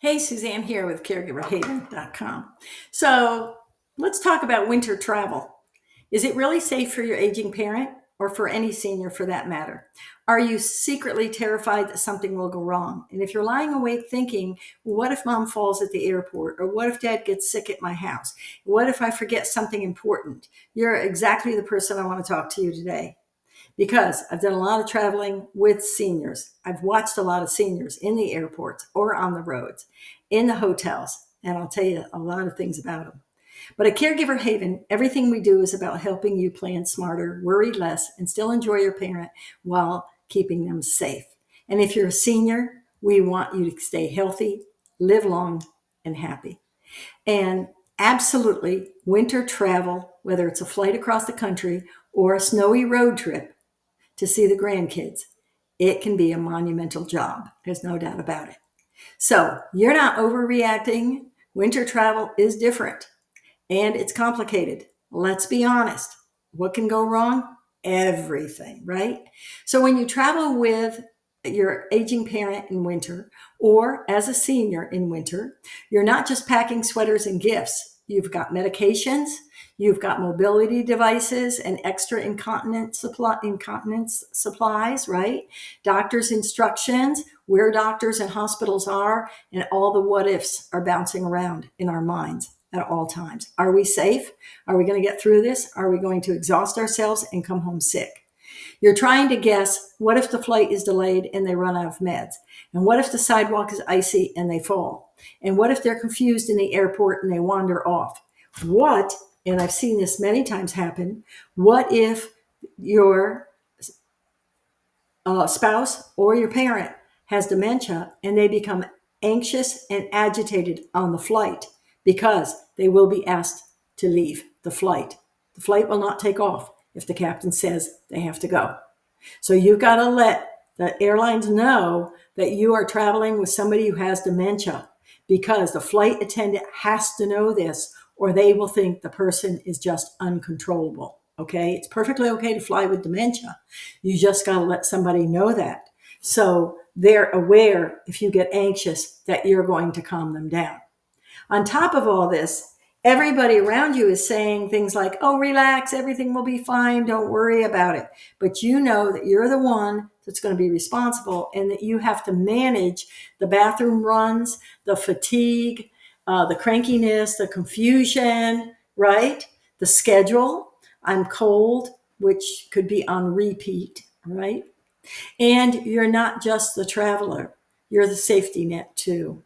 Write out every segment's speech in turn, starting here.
Hey, Suzanne here with caregiverhaven.com. So let's talk about winter travel. Is it really safe for your aging parent or for any senior for that matter? Are you secretly terrified that something will go wrong? And if you're lying awake thinking, what if mom falls at the airport? Or what if dad gets sick at my house? What if I forget something important? You're exactly the person I want to talk to you today because I've done a lot of traveling with seniors. I've watched a lot of seniors in the airports or on the roads, in the hotels, and I'll tell you a lot of things about them. But at Caregiver Haven, everything we do is about helping you plan smarter, worry less, and still enjoy your parent while keeping them safe. And if you're a senior, we want you to stay healthy, live long, and happy. And absolutely, winter travel, whether it's a flight across the country or a snowy road trip, to see the grandkids, it can be a monumental job. There's no doubt about it. So you're not overreacting. Winter travel is different and it's complicated. Let's be honest. What can go wrong? Everything, right? So when you travel with your aging parent in winter or as a senior in winter, you're not just packing sweaters and gifts. You've got medications, you've got mobility devices and extra incontinence supplies, right? Doctor's instructions, where doctors and hospitals are, and all the what ifs are bouncing around in our minds at all times. Are we safe? Are we going to get through this? Are we going to exhaust ourselves and come home sick? You're trying to guess, what if the flight is delayed and they run out of meds? And what if the sidewalk is icy and they fall? And what if they're confused in the airport and they wander off? What, and I've seen this many times happen, what if your spouse or your parent has dementia and they become anxious and agitated on the flight because they will be asked to leave the flight? The flight will not take off if the captain says they have to go. So you've got to let the airlines know that you are traveling with somebody who has dementia, because the flight attendant has to know this or they will think the person is just uncontrollable. Okay. It's perfectly okay to fly with dementia. You just got to let somebody know that. So they're aware, if you get anxious, that you're going to calm them down. On top of all this, everybody around you is saying things like, oh, relax, everything will be fine, don't worry about it. But you know that you're the one that's going to be responsible and that you have to manage the bathroom runs, the fatigue, the crankiness, the confusion, right? The schedule. I'm cold, which could be on repeat, right? And you're not just the traveler, you're the safety net too.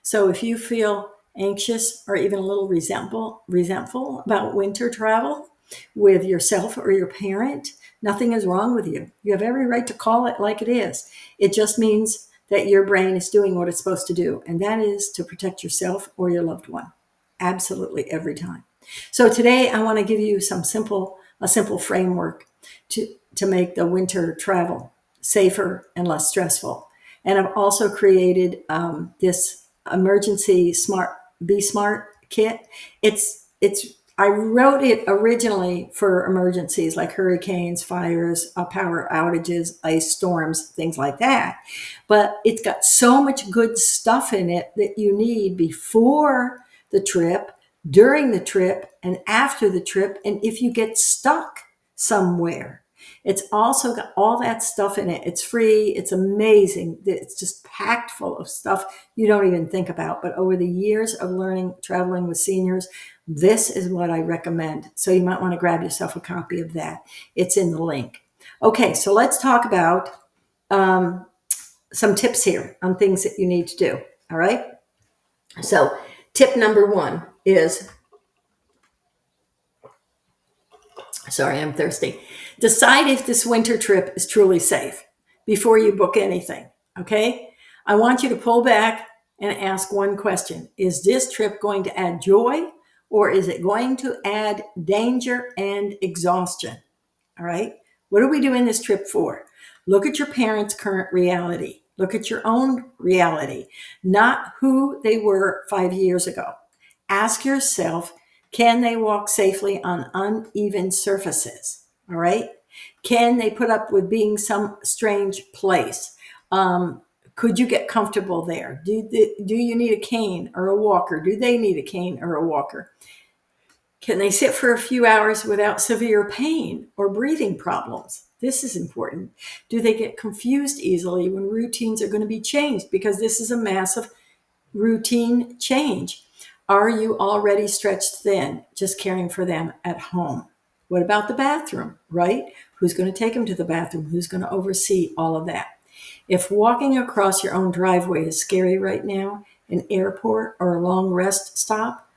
So if you feel anxious or even a little resentful about winter travel with yourself or your parent, nothing is wrong with you. You have every right to call it like it is. It just means that your brain is doing what it's supposed to do, and that is to protect yourself or your loved one. Absolutely every time. So today I want to give you a simple framework to make the winter travel safer and less stressful. And I've also created this emergency be smart kit. It's I wrote it originally for emergencies like hurricanes, fires, power outages, ice storms, things like that. But it's got so much good stuff in it that you need before the trip, during the trip, and after the trip, and if you get stuck somewhere. It's also got all that stuff in it. It's free. It's amazing. It's just packed full of stuff you don't even think about. But over the years of learning, traveling with seniors, this is what I recommend. So you might want to grab yourself a copy of that. It's in the link. Okay, so let's talk about some tips here on things that you need to do. All right. So tip number one is, sorry, I'm thirsty. Decide if this winter trip is truly safe before you book anything. Okay. I want you to pull back and ask one question. Is this trip going to add joy or is it going to add danger and exhaustion? All right. What are we doing this trip for? Look at your parents' current reality. Look at your own reality, not who they were 5 years ago. Ask yourself, can they walk safely on uneven surfaces? All right. Can they put up with being some strange place? Could you get comfortable there? Do you need a cane or a walker? Do they need a cane or a walker? Can they sit for a few hours without severe pain or breathing problems? This is important. Do they get confused easily when routines are going to be changed? Because this is a massive routine change. Are you already stretched thin just caring for them at home? What about the bathroom, right? Who's going to take them to the bathroom? Who's going to oversee all of that? If walking across your own driveway is scary right now, an airport or a long rest stop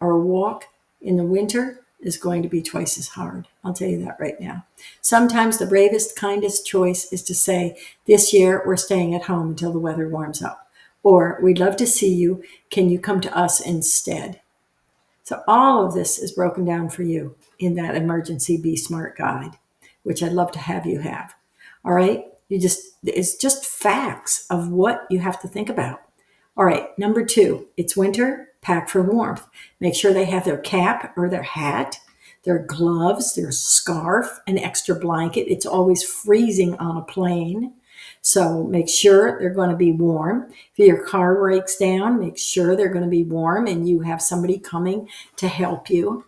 or a walk in the winter is going to be twice as hard. I'll tell you that right now. Sometimes the bravest, kindest choice is to say, this year we're staying at home until the weather warms up. Or, we'd love to see you. Can you come to us instead? So all of this is broken down for you in that emergency Be Smart guide, which I'd love to have you have. All right. It's just facts of what you have to think about. All right. Number 2, it's winter, pack for warmth. Make sure they have their cap or their hat, their gloves, their scarf, an extra blanket. It's always freezing on a plane. So make sure they're going to be warm. If your car breaks down, make sure they're going to be warm and you have somebody coming to help you.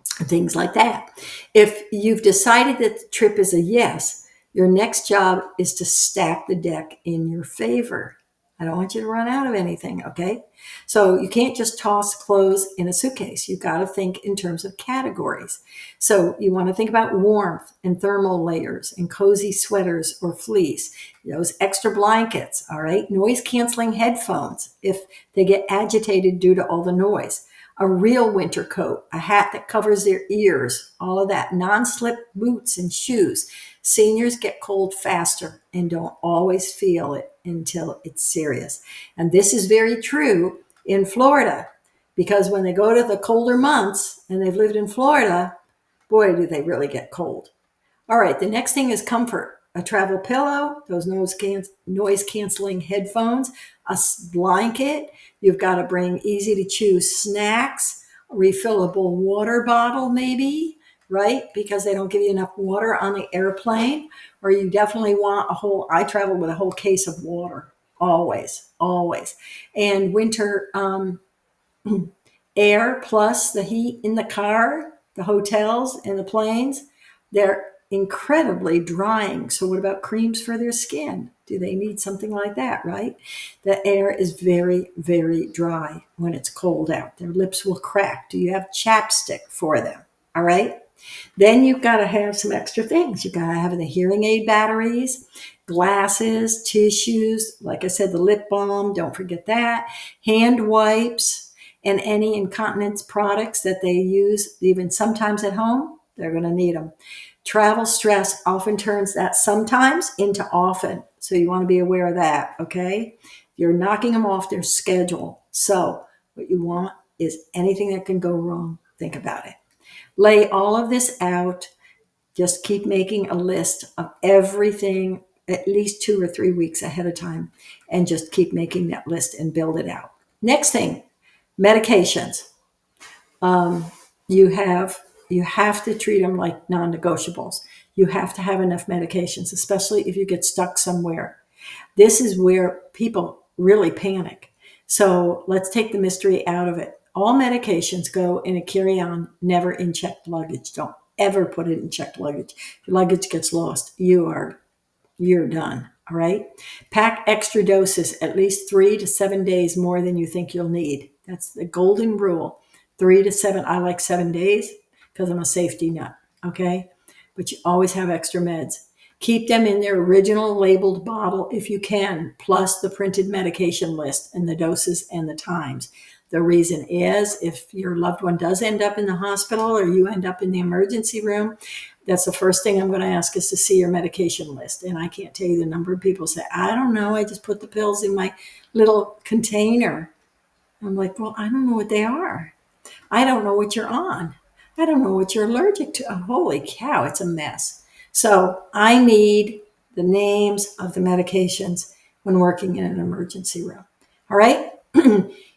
Things like that. If you've decided that the trip is a yes, your next job is to stack the deck in your favor. I don't want you to run out of anything, okay? So you can't just toss clothes in a suitcase. You've got to think in terms of categories. So you want to think about warmth and thermal layers and cozy sweaters or fleece, those extra blankets, all right? Noise canceling headphones if they get agitated due to all the noise. A real winter coat, a hat that covers their ears, all of that, non-slip boots and shoes. Seniors get cold faster and don't always feel it until it's serious. And this is very true in Florida, because when they go to the colder months and they've lived in Florida, boy, do they really get cold. All right, the next thing is comfort. A travel pillow, those noise canceling headphones, a blanket. You've got to bring easy to chew snacks, a refillable water bottle maybe, right? Because they don't give you enough water on the airplane. Or you definitely want I travel with a whole case of water, always, always. And winter air plus the heat in the car, the hotels and the planes, they're incredibly drying. So what about creams for their skin? Do they need something like that, right? The air is very, very dry when it's cold out. Their lips will crack. Do you have chapstick for them? All right. Then you've got to have some extra things. You've got to have the hearing aid batteries, glasses, tissues, like I said, the lip balm, don't forget that, hand wipes, and any incontinence products that they use, even sometimes at home, they're going to need them. Travel stress often turns that sometimes into often. So you want to be aware of that, okay? You're knocking them off their schedule. So what you want is anything that can go wrong, think about it. Lay all of this out. Just keep making a list of everything at least 2 or 3 weeks ahead of time, and just keep making that list and build it out. Next thing, medications. You have to treat them like non-negotiables. You have to have enough medications, especially if you get stuck somewhere. This is where people really panic. So let's take the mystery out of it. All medications go in a carry-on, never in checked luggage. Don't ever put it in checked luggage. If your luggage gets lost, you're done. All right. Pack extra doses at least 3 to 7 days more than you think you'll need. That's the golden rule. 3 to 7. I like 7 days because I'm a safety nut. Okay. But you always have extra meds. Keep them in their original labeled bottle if you can, plus the printed medication list and the doses and the times. The reason is if your loved one does end up in the hospital or you end up in the emergency room, that's the first thing I'm going to ask is to see your medication list. And I can't tell you the number of people say, I don't know, I just put the pills in my little container. I'm like, well, I don't know what they are. I don't know what you're on. I don't know what you're allergic to. Oh, holy cow, it's a mess. So I need the names of the medications when working in an emergency room. All right.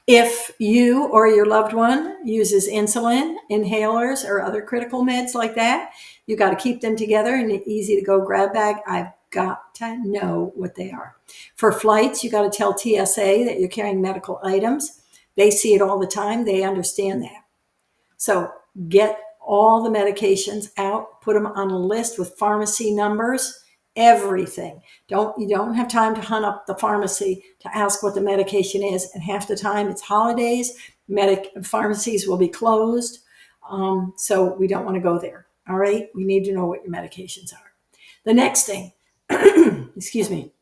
If you or your loved one uses insulin, inhalers, or other critical meds like that, you got to keep them together in an easy to go grab bag. I've got to know what they are. For flights, you got to tell TSA that you're carrying medical items. They see it all the time. They understand that. So get all the medications out, put them on a list with pharmacy numbers, everything. You don't have time to hunt up the pharmacy to ask what the medication is. And half the time it's holidays, pharmacies will be closed. So we don't want to go there. All right. We need to know what your medications are. The next thing, excuse me,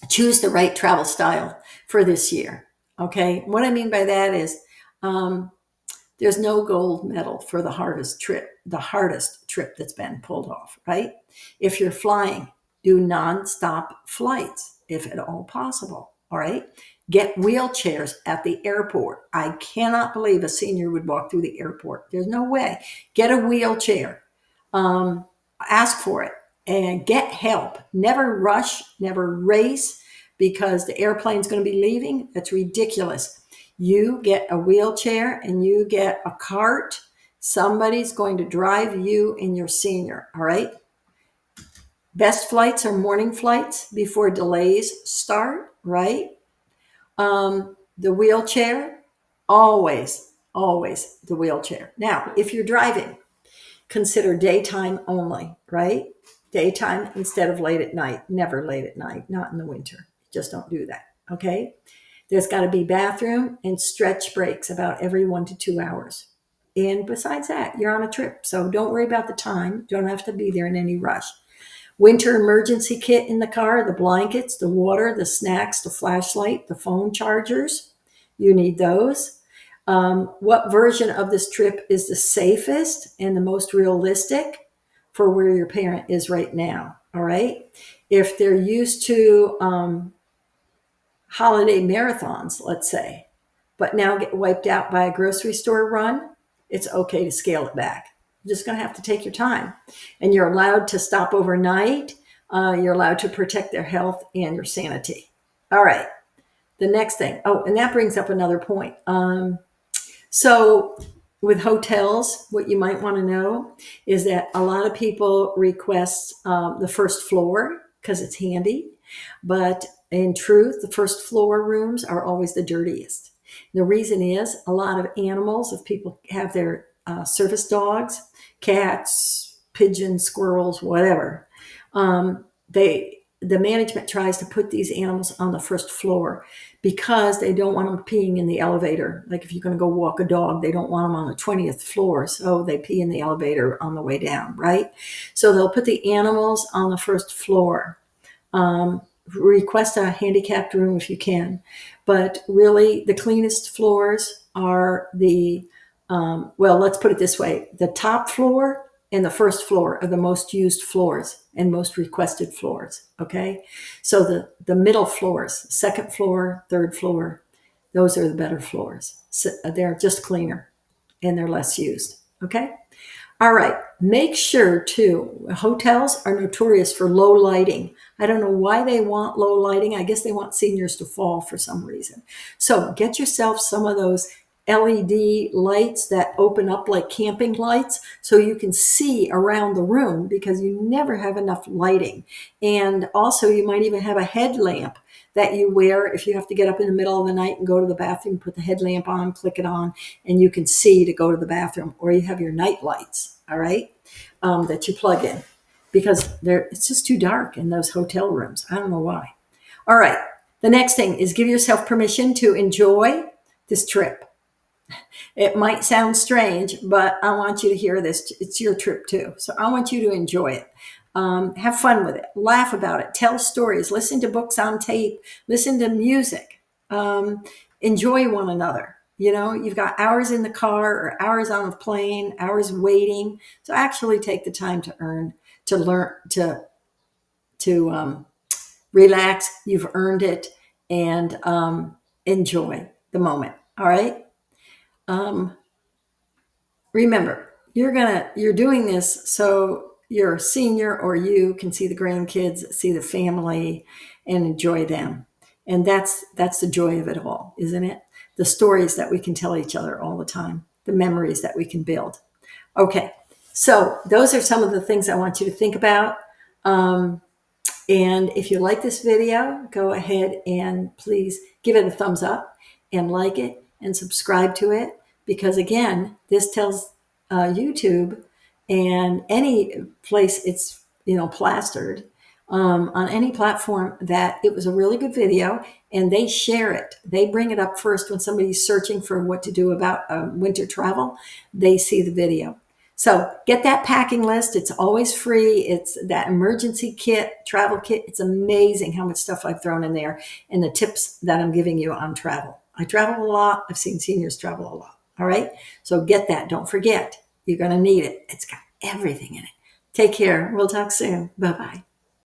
choose the right travel style for this year. Okay. What I mean by that is, there's no gold medal for the hardest trip that's been pulled off, right? If you're flying, do nonstop flights, if at all possible, all right? Get wheelchairs at the airport. I cannot believe a senior would walk through the airport. There's no way. Get a wheelchair. Ask for it and get help. Never rush, never race because the airplane's going to be leaving. That's ridiculous. You get a wheelchair and you get a cart. Somebody's going to drive you and your senior, all right? Best flights are morning flights before delays start, right? The wheelchair, always the wheelchair. Now, if you're driving, consider daytime only, right? Daytime instead of late at night. Never late at night, not in the winter. Just don't do that, okay? There's got to be bathroom and stretch breaks about every 1 to 2 hours. And besides that, you're on a trip. So don't worry about the time. Don't have to be there in any rush. Winter emergency kit in the car, the blankets, the water, the snacks, the flashlight, the phone chargers. You need those. What version of this trip is the safest and the most realistic for where your parent is right now? All right. If they're used to holiday marathons, let's say, but now get wiped out by a grocery store run, it's okay to scale it back. You're just going to have to take your time. And you're allowed to stop overnight. You're allowed to protect their health and your sanity. All right. The next thing. Oh, and that brings up another point. So with hotels, what you might want to know is that a lot of people request the first floor because it's handy. But in truth, the first floor rooms are always the dirtiest. The reason is a lot of animals, if people have their service dogs, cats, pigeons, squirrels, whatever, the management tries to put these animals on the first floor because they don't want them peeing in the elevator. Like if you're going to go walk a dog, they don't want them on the 20th floor. So they pee in the elevator on the way down, right? So they'll put the animals on the first floor. Request a handicapped room if you can. But really, the cleanest floors are let's put it this way. The top floor and the first floor are the most used floors and most requested floors, okay? So the middle floors, second floor, third floor, those are the better floors. So they're just cleaner and they're less used, okay? All right, make sure too, hotels are notorious for low lighting. I don't know why they want low lighting. I guess they want seniors to fall for some reason. So get yourself some of those LED lights that open up like camping lights so you can see around the room because you never have enough lighting. And also you might even have a headlamp that you wear if you have to get up in the middle of the night and go to the bathroom, put the headlamp on, click it on, and you can see to go to the bathroom. Or you have your night lights, all right, that you plug in because it's just too dark in those hotel rooms. I don't know why. All right. The next thing is give yourself permission to enjoy this trip. It might sound strange, but I want you to hear this. It's your trip too. So I want you to enjoy it. Have fun with it. Laugh about it. Tell stories. Listen to books on tape. Listen to music. Enjoy one another. You know, you've got hours in the car or hours on the plane, hours waiting. So actually take the time to learn, to relax. You've earned it and enjoy the moment. All right. Remember, you're doing this so your senior or you can see the grandkids, see the family, and enjoy them. And that's the joy of it all, isn't it? The stories that we can tell each other all the time, the memories that we can build. Okay, so those are some of the things I want you to think about. And if you like this video, go ahead and please give it a thumbs up and like it and subscribe to it. Because again, this tells YouTube and any place it's, plastered on any platform that it was a really good video, and they share it. They bring it up first when somebody's searching for what to do about winter travel. They see the video. So get that packing list. It's always free. It's that emergency kit, travel kit. It's amazing how much stuff I've thrown in there and the tips that I'm giving you on travel. I travel a lot. I've seen seniors travel a lot. All right. So get that. Don't forget. You're going to need it. It's got everything in it. Take care. We'll talk soon. Bye-bye.